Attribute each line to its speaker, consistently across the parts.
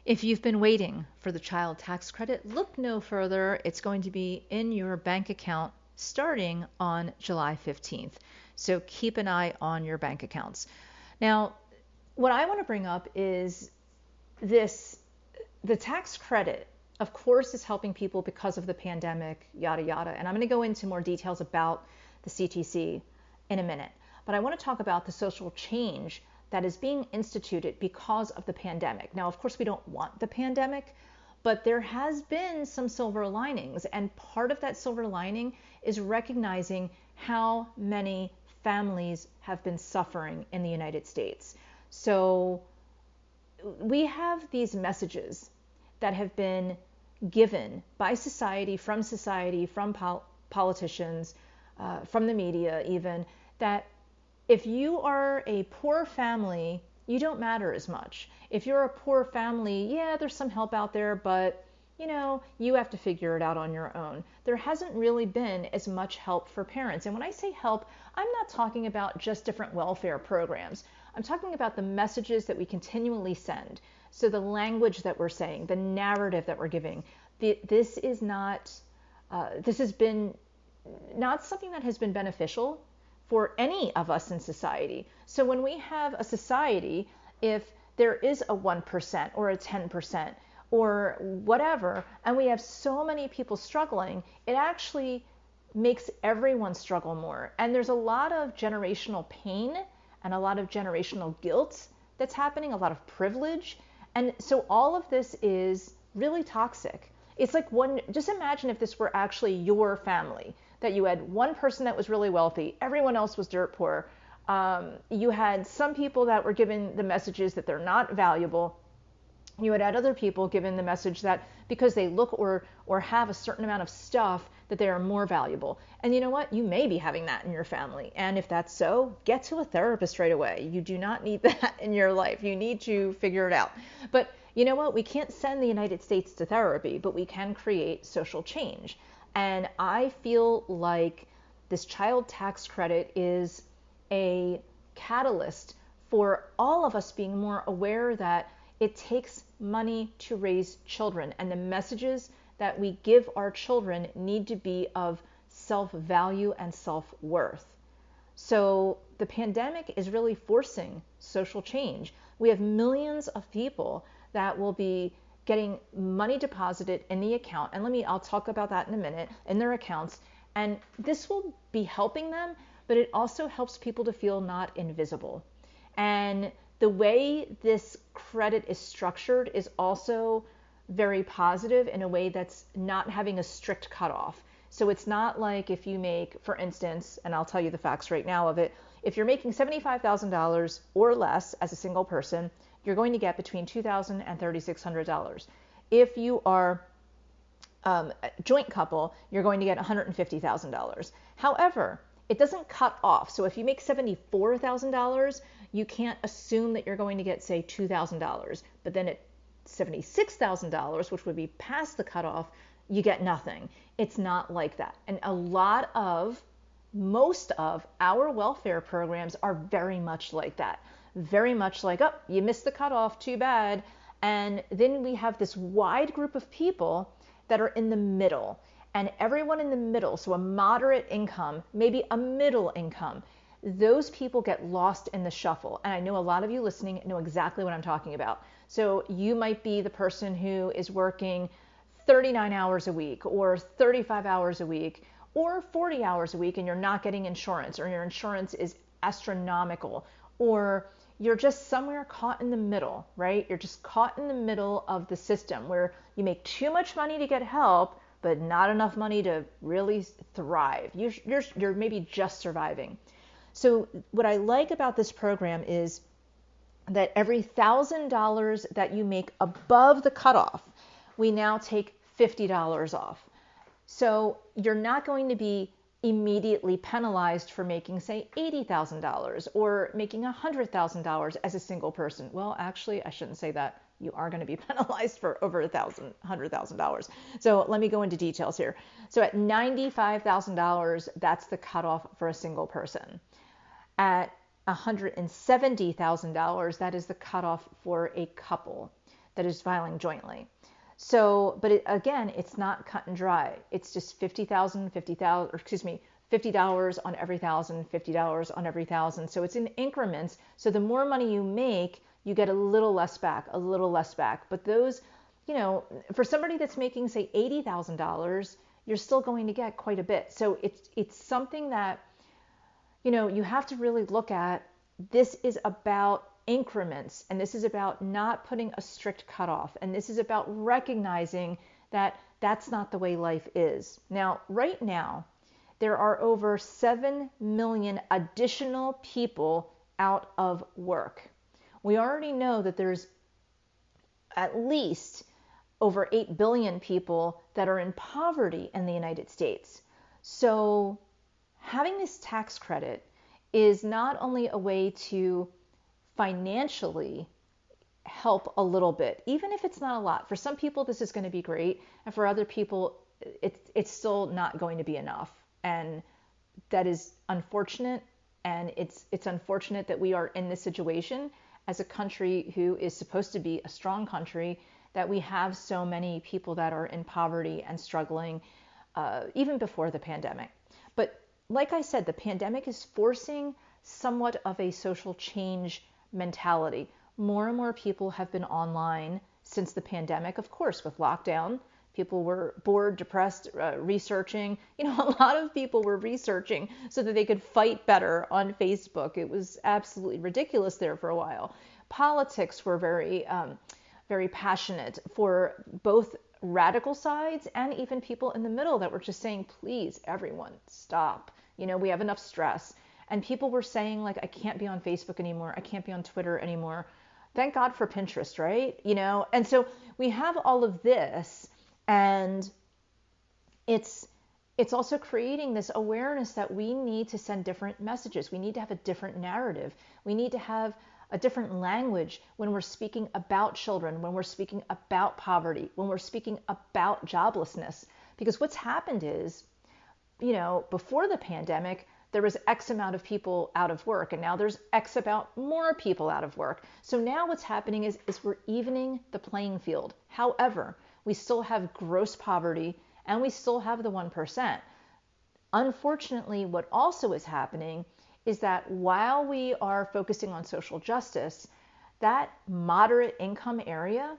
Speaker 1: If you've been waiting for the child tax credit, look no further. It's going to be in your bank account starting on July 15th. So keep an eye on your bank accounts. Now, what I want to bring up is this the tax credit, of course, is helping people because of the pandemic, yada, yada. And I'm going to go into more details about the CTC in a minute. But I want to talk about the social change that is being instituted because of the pandemic. Now, of course, we don't want the pandemic, but there has been some silver linings. And part of that silver lining is recognizing how many families have been suffering in the United States. So we have these messages that have been given by society, from politicians, from the media even, that if you are a poor family, you don't matter as much. If you're a poor family, yeah, there's some help out there, but you have to figure it out on your own. There hasn't really been as much help for parents. And when I say help, I'm not talking about just different welfare programs. I'm talking about the messages that we continually send. So the language that we're saying, the narrative that we're giving, this has been not something that has been beneficial for any of us in society. So when we have a society, if there is a 1% or a 10% or whatever, and we have so many people struggling, it actually makes everyone struggle more. And there's a lot of generational pain and a lot of generational guilt that's happening, a lot of privilege. And so all of this is really toxic. It's like just imagine if this were actually your family, that you had one person that was really wealthy, everyone else was dirt poor. You had some people that were given the messages that they're not valuable. You had other people given the message that because they look or have a certain amount of stuff that they are more valuable. And you know what? You may be having that in your family. And if that's so, get to a therapist right away. You do not need that in your life. You need to figure it out. But you know what? We can't send the United States to therapy, but we can create social change. And I feel like this child tax credit is a catalyst for all of us being more aware that it takes money to raise children, and the messages that we give our children need to be of self-value and self-worth. So the pandemic is really forcing social change. We have millions of people that will be getting money deposited in the account, and I'll talk about that in a minute, in their accounts, and this will be helping them, but it also helps people to feel not invisible. And the way this credit is structured is also very positive in a way that's not having a strict cutoff. So it's not like if you make, for instance, and I'll tell you the facts right now of it, if you're making $75,000 or less as a single person, you're going to get between $2,000 and $3,600. If you are a joint couple, you're going to get $150,000. However, it doesn't cut off. So if you make $74,000, you can't assume that you're going to get, say, $2,000. But then at $76,000, which would be past the cutoff, you get nothing. It's not like that. And most of our welfare programs are very much like that. Very much like, oh, you missed the cutoff, too bad. And then we have this wide group of people that are in the middle. And everyone in the middle, so a moderate income, maybe a middle income, those people get lost in the shuffle. And I know a lot of you listening know exactly what I'm talking about. So you might be the person who is working 39 hours a week or 35 hours a week or 40 hours a week, and you're not getting insurance, or your insurance is astronomical, or you're just somewhere caught in the middle, right? You're just caught in the middle of the system where you make too much money to get help, but not enough money to really thrive. You're maybe just surviving. So what I like about this program is that every $1,000 that you make above the cutoff, we now take $50 off. So you're not going to be immediately penalized for making, say, $80,000 or making $100,000 as a single person. Well, actually, I shouldn't say that. You are going to be penalized for over $100,000. So let me go into details here. So at $95,000, that's the cutoff for a single person. At $170,000, that is the cutoff for a couple. that is filing jointly. So, but again, it's not cut and dry. It's just 50,000, 50,000, or excuse me, $50 on every thousand, $50 on every thousand. So it's in increments. So the more money you make, you get a little less back, a little less back. But those, for somebody that's making, say, $80,000, you're still going to get quite a bit. So it's something that, you have to really look at. This is about increments, and this is about not putting a strict cutoff, and this is about recognizing that that's not the way life is. Now, right now, there are over 7 million additional people out of work. We already know that there's at least over 8 billion people that are in poverty in the United States. So having this tax credit is not only a way to financially help a little bit, even if it's not a lot. For some people, this is going to be great, and for other people, it's still not going to be enough. And that is unfortunate, and it's unfortunate that we are in this situation as a country who is supposed to be a strong country, that we have so many people that are in poverty and struggling, even before the pandemic. But like I said, the pandemic is forcing somewhat of a social change mentality. More and more people have been online since the pandemic. Of course, with lockdown, people were bored, depressed, researching. A lot of people were researching so that they could fight better on Facebook. It was absolutely ridiculous there for a while. Politics were very, very passionate for both radical sides and even people in the middle that were just saying, please, everyone, stop. We have enough stress. And people were saying, like, I can't be on Facebook anymore. I can't be on Twitter anymore. Thank God for Pinterest, right? And so we have all of this, and it's also creating this awareness that we need to send different messages. We need to have a different narrative. We need to have a different language when we're speaking about children, when we're speaking about poverty, when we're speaking about joblessness. Because what's happened is, before the pandemic, there was X amount of people out of work, and now there's X amount more people out of work. So now what's happening is we're evening the playing field. However, we still have gross poverty, and we still have the 1%. Unfortunately, what also is happening is that while we are focusing on social justice, that moderate income area,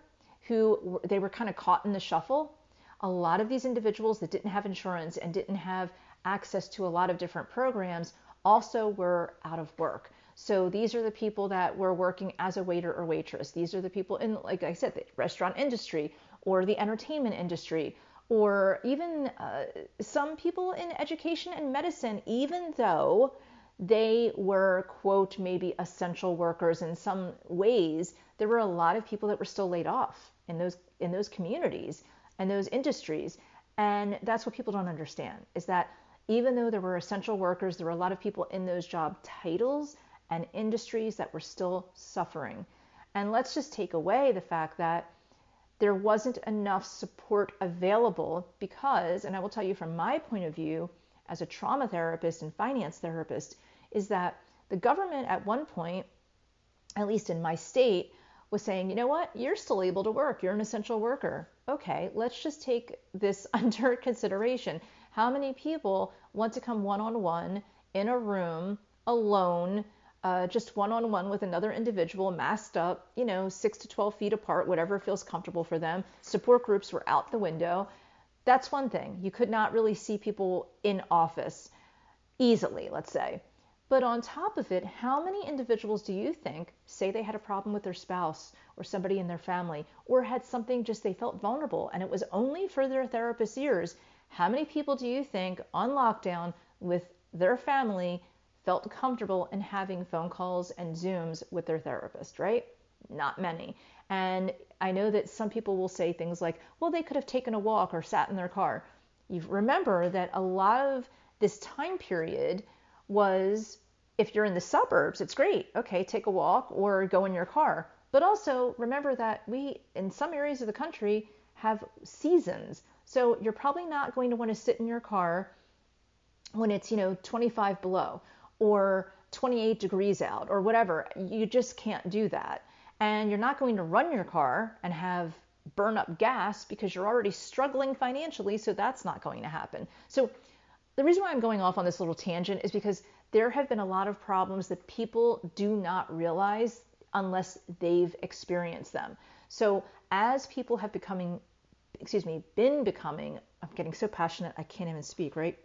Speaker 1: they were kind of caught in the shuffle. A lot of these individuals that didn't have insurance and didn't have access to a lot of different programs also were out of work. So these are the people that were working as a waiter or waitress. These are the people in, like I said, the restaurant industry or the entertainment industry, or even some people in education and medicine, even though they were, quote, maybe essential workers in some ways, there were a lot of people that were still laid off in those communities and those industries. And that's what people don't understand, is that even though there were essential workers, there were a lot of people in those job titles and industries that were still suffering. And let's just take away the fact that there wasn't enough support available because, and I will tell you from my point of view as a trauma therapist and finance therapist, is that the government at one point, at least in my state, was saying, you know what, you're still able to work. You're an essential worker. Okay, let's just take this under consideration. How many people want to come one-on-one in a room alone, just one-on-one with another individual, masked up, 6 to 12 feet apart, whatever feels comfortable for them. Support groups were out the window. That's one thing. You could not really see people in office easily, let's say. But on top of it, how many individuals do you think say they had a problem with their spouse or somebody in their family, or had something just they felt vulnerable and it was only for their therapist's ears? How many people do you think on lockdown with their family felt comfortable in having phone calls and Zooms with their therapist, right? Not many. And I know that some people will say things like, well, they could have taken a walk or sat in their car. You remember that a lot of this time period was, if you're in the suburbs, it's great. Okay, take a walk or go in your car. But also remember that we, in some areas of the country, have seasons. So you're probably not going to want to sit in your car when it's, 25 below or 28 degrees out or whatever. You just can't do that. And you're not going to run your car and have burn up gas because you're already struggling financially, so that's not going to happen. So the reason why I'm going off on this little tangent is because there have been a lot of problems that people do not realize unless they've experienced them. So as people have been becoming, I'm getting so passionate I can't even speak, right?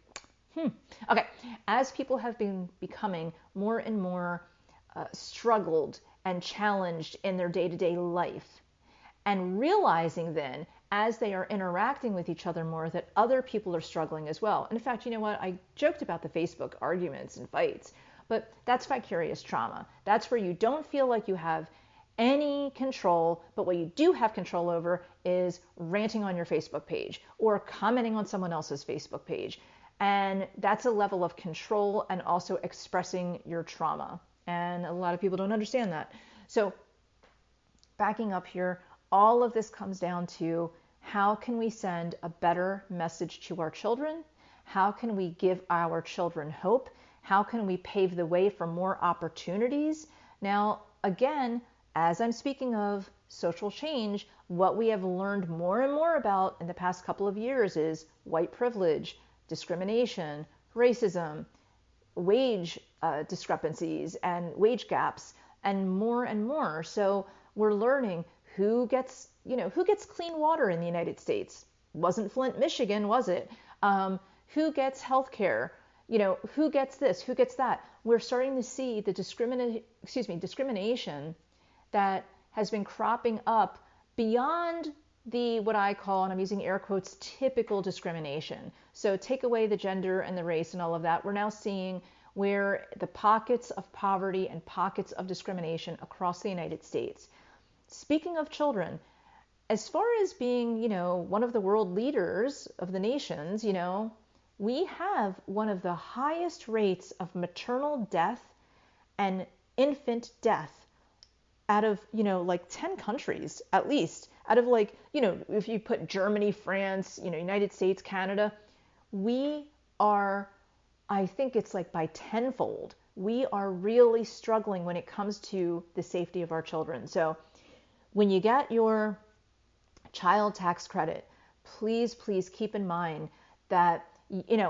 Speaker 1: Okay, as people have been becoming more and more struggled and challenged in their day-to-day life, and realizing then as they are interacting with each other more that other people are struggling as well. And in fact, you know what? I joked about the Facebook arguments and fights, but that's vicarious trauma. That's where you don't feel like you have any control, but what you do have control over is ranting on your Facebook page or commenting on someone else's Facebook page. And that's a level of control and also expressing your trauma. And a lot of people don't understand that. So backing up here, all of this comes down to how can we send a better message to our children? How can we give our children hope? How can we pave the way for more opportunities? Now, again, as I'm speaking of social change, what we have learned more and more about in the past couple of years is white privilege, discrimination, racism, wage discrepancies and wage gaps, and more. So we're learning who gets clean water in the United States. Wasn't Flint, Michigan, was it? Who gets health care? Who gets this? Who gets that? We're starting to see the discrimination that has been cropping up beyond the what I call, and I'm using air quotes, typical discrimination. So take away the gender and the race and all of that. We're now seeing where the pockets of poverty and pockets of discrimination across the United States. Speaking of children, as far as being, one of the world leaders of the nations, we have one of the highest rates of maternal death and infant death out of, like 10 countries, at least. Out of if you put Germany, France, United States, Canada, we are, I think it's like by tenfold. We are really struggling when it comes to the safety of our children. So when you get your child tax credit, please keep in mind that,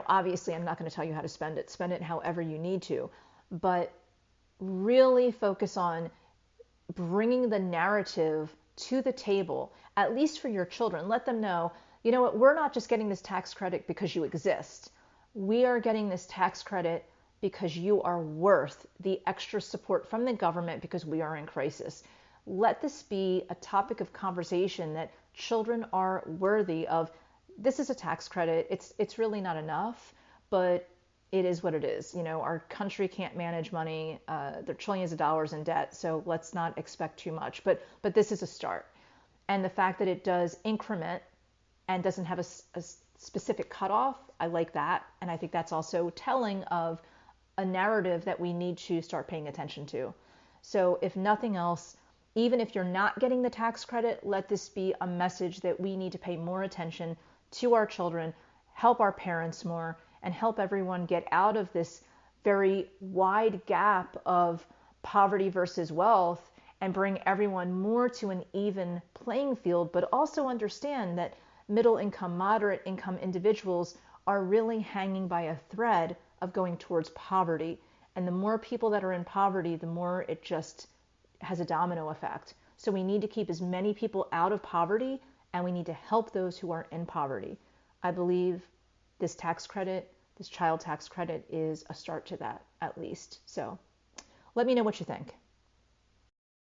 Speaker 1: obviously I'm not going to tell you how to spend it however you need to, but really focus on bringing the narrative to the table, at least for your children. Let them know, you know what, we're not just getting this tax credit because you exist. We are getting this tax credit because you are worth the extra support from the government because we are in crisis. Let this be a topic of conversation that children are worthy of. This is a tax credit. It's really not enough, but it is what it is. Our country can't manage money. There are trillions of dollars in debt, so let's not expect too much. But this is a start. And the fact that it does increment and doesn't have a specific cutoff, I like that. And I think that's also telling of a narrative that we need to start paying attention to. So if nothing else, even if you're not getting the tax credit, let this be a message that we need to pay more attention to our children, help our parents more, and help everyone get out of this very wide gap of poverty versus wealth and bring everyone more to an even playing field, but also understand that middle income, moderate income individuals are really hanging by a thread of going towards poverty. And the more people that are in poverty, the more it just has a domino effect. So we need to keep as many people out of poverty, and we need to help those who are in poverty. I believe this tax credit, this child tax credit, is a start to that, at least. So let me know what you think.